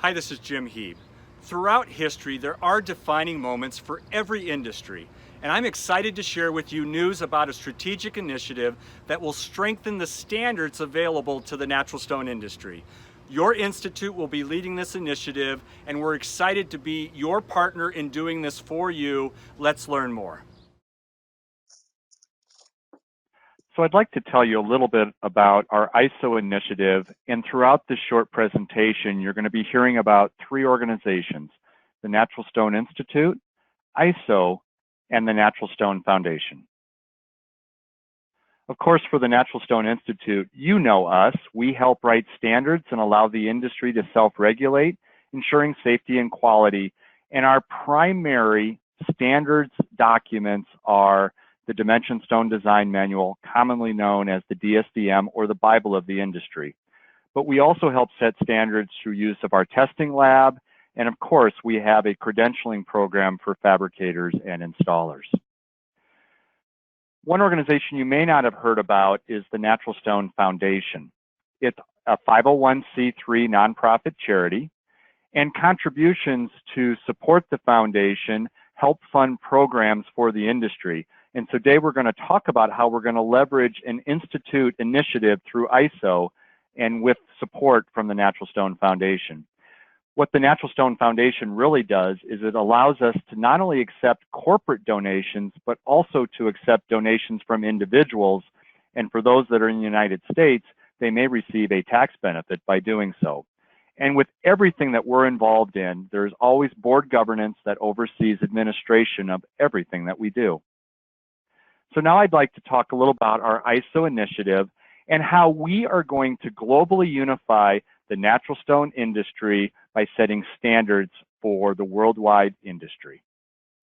Hi, this is Jim Heeb. Throughout history, there are defining moments for every industry, and I'm excited to share with you news about a strategic initiative that will strengthen the standards available to the natural stone industry. Your institute will be leading this initiative, and we're excited to be your partner in doing this for you. Let's learn more. So I'd like to tell you a little bit about our ISO initiative, and throughout this short presentation, you're going to be hearing about three organizations: the Natural Stone Institute, ISO, and the Natural Stone Foundation. Of course, for the Natural Stone Institute, you know us. We help write standards and allow the industry to self-regulate, ensuring safety and quality. And our primary standards documents are the Dimension Stone Design Manual, commonly known as the DSDM or the Bible of the industry. But we also help set standards through use of our testing lab, and of course, we have a credentialing program for fabricators and installers. One organization you may not have heard about is the Natural Stone Foundation. It's a 501c3 nonprofit charity, and contributions to support the foundation help fund programs for the industry. And so today we're going to talk about how we're going to leverage an institute initiative through ISO and with support from the Natural Stone Foundation. What the Natural Stone Foundation really does is it allows us to not only accept corporate donations, but also to accept donations from individuals. And for those that are in the United States, they may receive a tax benefit by doing so. And with everything that we're involved in, there's always board governance that oversees administration of everything that we do. So now I'd like to talk a little about our ISO initiative and how we are going to globally unify the natural stone industry by setting standards for the worldwide industry.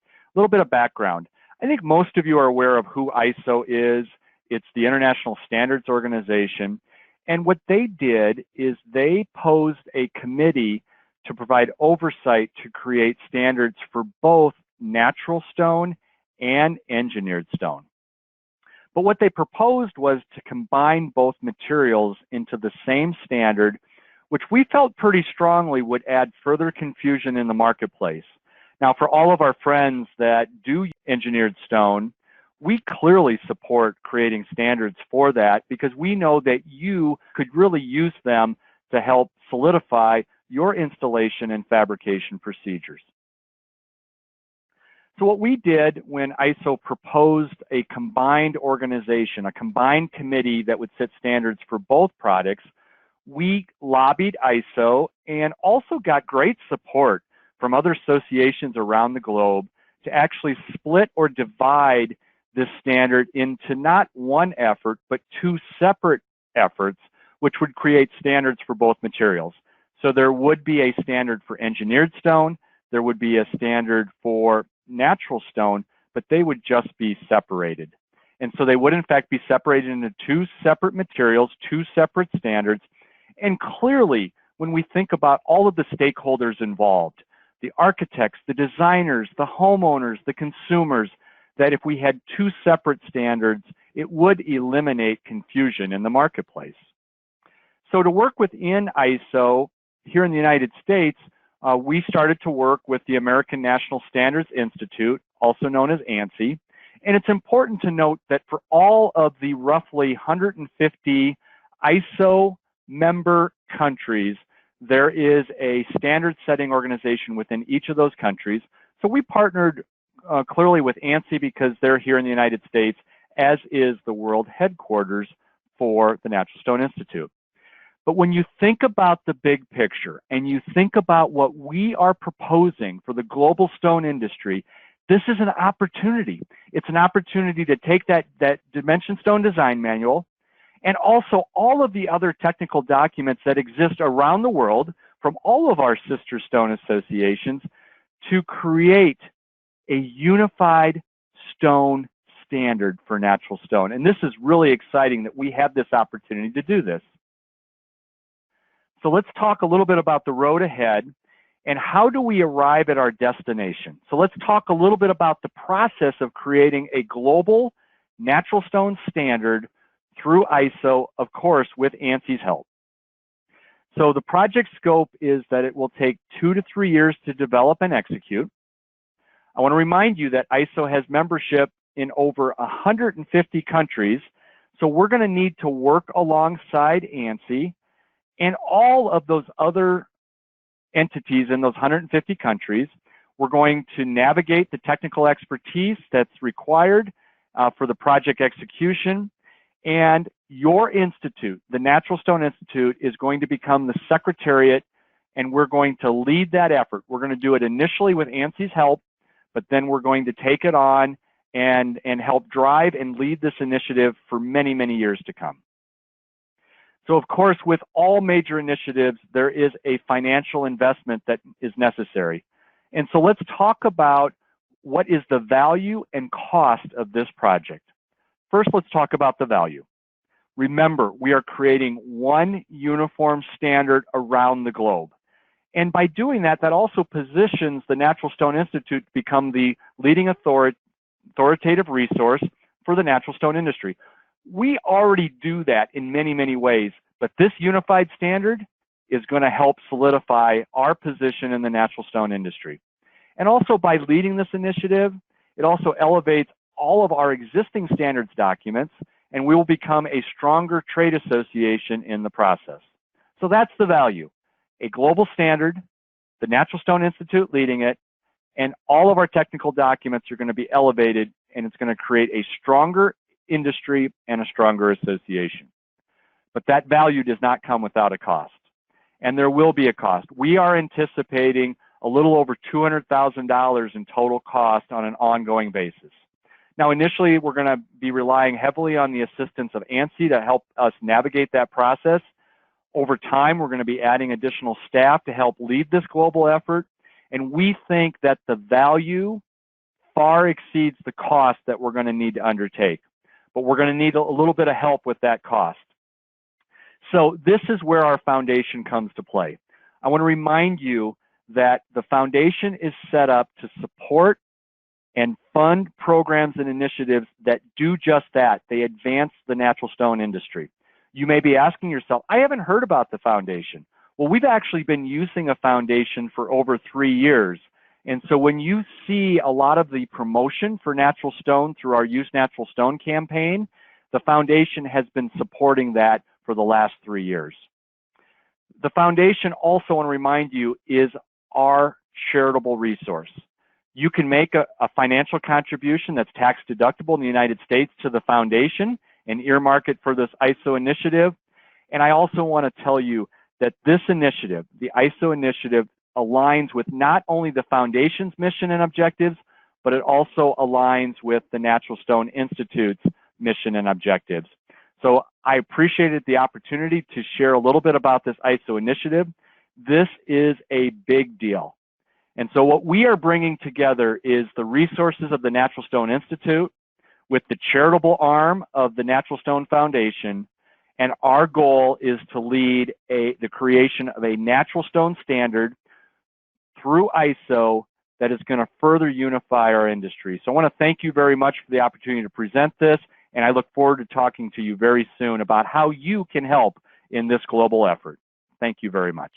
A little bit of background. I think most of you are aware of who ISO is. It's the International Standards Organization. And what they did is they posed a committee to provide oversight to create standards for both natural stone and engineered stone. But what they proposed was to combine both materials into the same standard, which we felt pretty strongly would add further confusion in the marketplace. Now, for all of our friends that do engineered stone, we clearly support creating standards for that because we know that you could really use them to help solidify your installation and fabrication procedures. So what we did when ISO proposed a combined organization, a combined committee that would set standards for both products, we lobbied ISO and also got great support from other associations around the globe to actually split or divide this standard into not one effort, but two separate efforts, which would create standards for both materials. So there would be a standard for engineered stone, there would be a standard for natural stone, but they would just be separated. And so they would in fact be separated into two separate materials, two separate standards. And clearly, when we think about all of the stakeholders involved, the architects, the designers, the homeowners, the consumers, that if we had two separate standards, it would eliminate confusion in the marketplace. So to work within ISO here in the United States, we started to work with the American National Standards Institute, also known as ANSI. And it's important to note that for all of the roughly 150 ISO member countries, there is a standard setting organization within each of those countries. So we partnered clearly with ANSI because they're here in the United States, as is the world headquarters for the Natural Stone Institute. But when you think about the big picture and you think about what we are proposing for the global stone industry, this is an opportunity. It's an opportunity to take that Dimension Stone Design Manual and also all of the other technical documents that exist around the world from all of our sister stone associations to create a unified stone standard for natural stone. And this is really exciting that we have this opportunity to do this. So let's talk a little bit about the road ahead and how do we arrive at our destination. So let's talk a little bit about the process of creating a global natural stone standard through ISO, of course, with ANSI's help. So the project scope is that it will take 2 to 3 years to develop and execute. I want to remind you that ISO has membership in over 150 countries, so we're going to need to work alongside ANSI and all of those other entities in those 150 countries. We're going to navigate the technical expertise that's required for the project execution. And your institute, the Natural Stone Institute, is going to become the secretariat, and we're going to lead that effort. We're going to do it initially with ANSI's help, but then we're going to take it on and help drive and lead this initiative for many, many years to come. So of course, with all major initiatives, there is a financial investment that is necessary. And so let's talk about what is the value and cost of this project. First, let's talk about the value. Remember, we are creating one uniform standard around the globe. And by doing that, that also positions the Natural Stone Institute to become the leading authoritative resource for the natural stone industry. We already do that in many, many ways, but this unified standard is going to help solidify our position in the natural stone industry. And also by leading this initiative, it also elevates all of our existing standards documents, and we will become a stronger trade association in the process. So that's the value. A global standard, the Natural Stone Institute leading it, and all of our technical documents are going to be elevated, and it's going to create a stronger industry and a stronger association. But that value does not come without a cost, and there will be a cost. We are anticipating a little over $200,000 in total cost on an ongoing basis. Now, initially, we're going to be relying heavily on the assistance of ANSI to help us navigate that process. Over time, we're going to be adding additional staff to help lead this global effort, and we think that the value far exceeds the cost that we're going to need to undertake. But we're going to need a little bit of help with that cost. So this is where our foundation comes to play. I want to remind you that the foundation is set up to support and fund programs and initiatives that do just that. They advance the natural stone industry. You may be asking yourself, I haven't heard about the foundation. Well, we've actually been using a foundation for over 3 years. And so when you see a lot of the promotion for natural stone through our Use Natural Stone campaign, the foundation has been supporting that for the last 3 years. The foundation, also, I want to remind you, is our charitable resource. You can make a financial contribution that's tax deductible in the United States to the foundation and earmark it for this ISO initiative. And I also want to tell you that this initiative, the ISO initiative, aligns with not only the foundation's mission and objectives, but it also aligns with the Natural Stone Institute's mission and objectives. So I appreciated the opportunity to share a little bit about this ISO initiative. This is a big deal. And so what we are bringing together is the resources of the Natural Stone Institute with the charitable arm of the Natural Stone Foundation, and our goal is to lead the creation of a natural stone standard through ISO that is going to further unify our industry. So I want to thank you very much for the opportunity to present this, and I look forward to talking to you very soon about how you can help in this global effort. Thank you very much.